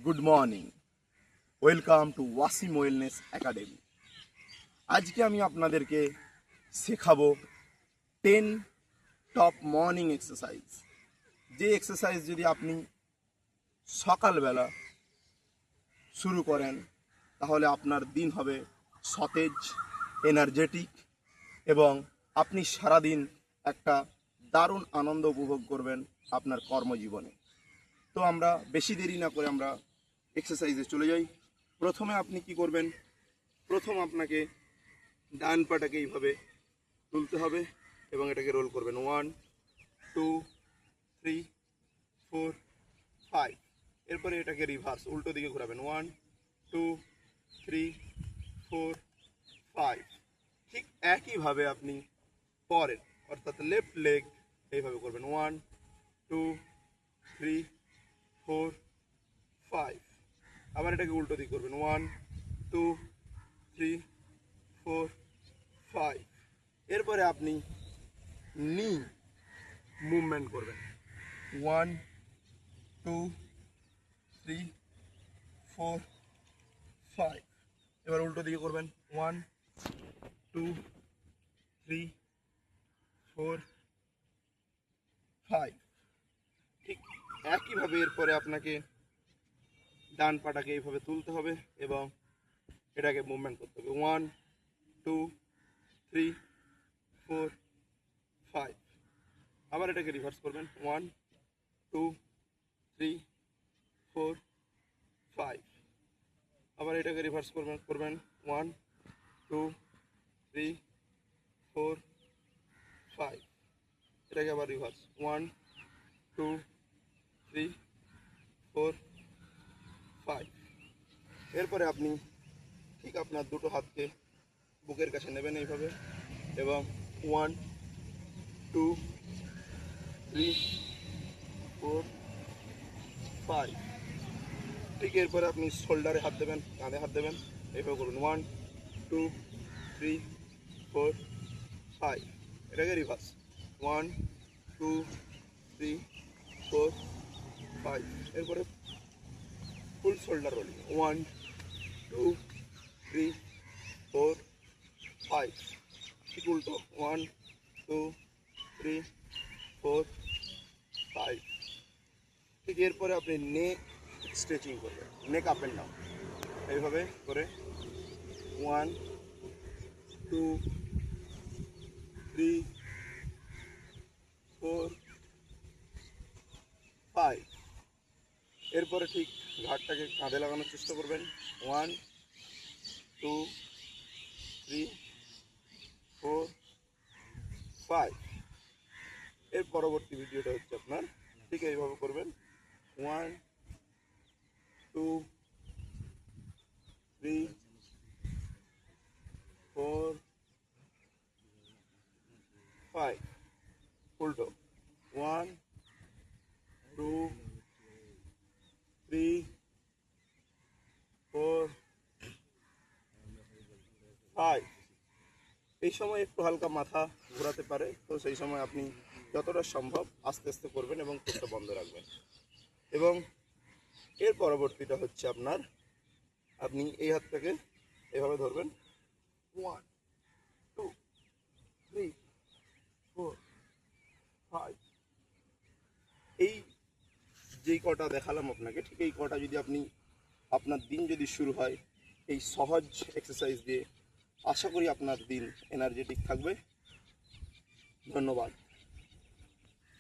Good morning, welcome to Wasim wellness academy. আজকে আমি আপনাদেরকে শেখাবো 10 টপ মর্নিং এক্সারসাইজ। যে এক্সারসাইজ যদি আপনি সকালবেলা শুরু করেন তাহলে আপনার দিন হবে সতেজ, এনার্জেটিক এবং আপনি সারাদিন একটা দারুণ আনন্দ উপভোগ করবেন আপনার কর্মজীবনে। তো আমরা বেশি দেরি না করে আমরা এক্সারসাইজে চলে যাই। প্রথমে আপনি কি করবেন, প্রথম আপনাকে ডান পাটাকে এইভাবে তুলতে হবে এবং এটাকে রোল করবেন 1 2 3 4 5। এরপরে এটাকে রিভার্স উল্টো দিকে ঘোরাবেন 1 2 3 4 5। ঠিক একইভাবে আপনি পরের অর্থাৎ লেফট লেগ এইভাবে করবেন 1 2 3 4 5। আবার এটাকে উল্টো দিক করবেন 1 2 3 4 5। এরপরে আপনি নি মুভমেন্ট করবেন 1 2 3 4 5। এবার উল্টো দিকে করবেন 1 2 3 4 5। ঠিক একইভাবে এরপরে আপনাকে ডান পাটাকে এইভাবে তুলতে হবে এবং এটাকে মুভমেন্ট করতে হবে 1 2 3 4 5। আবার এটাকে রিভার্স করবেন 1 2 3 4 5। আবার এটাকে রিভার্স করবেন 1 2 3 4 5। এটাকে আবার রিভার্স 1 2 3 4 5। এরপরে আপনি ঠিক আপনার দুটো হাতকে বুকের কাছে নেবেন এইভাবে এবং 1 2 3 4 5। ঠিক এরপরে আপনি শোল্ডারে হাত দেবেন, কাঁধে হাত দেবেন, এইভাবে করুন 1 2 3 4 5। এটাকে রিভার্স 1 2 3 4 5। এরপরে ফুল শোল্ডার রোলিং 1 2 3 4 5। ঠিক উল্টো 1 2 3 4 5। ঠিক এরপরে আপনি নেক স্ট্রেচিং করবেন, নেক আপ অ্যান্ড ডাউন এইভাবে করে 1 2 3 4 5। এরপরে ঠিক ঘাটটাকে কাঁধে লাগানোর চেষ্টা করবেন 1 2 3 4 5। এর পরবর্তী ভিডিওটা হচ্ছে আপনার ঠিক এইভাবে করবেন 1 2 3 4 5। উল্টো 1 2 3 4 5। এই সময় একটু হালকা মাথা ঘোরাতে পারে, তো সেই সময় আপনি যতটা সম্ভব আস্তে আস্তে করবেন এবং চোখটা বন্ধ রাখবেন। এবং এর পরবর্তীটা হচ্ছে আপনার আপনি এই হাতটাকে এভাবে ধরবেন 1 2 3 4 5। এই যেই কটা দেখালাম আপনাকে, ঠিক এই কটা যদি আপনি আপনার দিন যদি শুরু হয় এই সহজ এক্সারসাইজ দিয়ে, আশা করি আপনার দিন এনার্জেটিক থাকবে। ধন্যবাদ।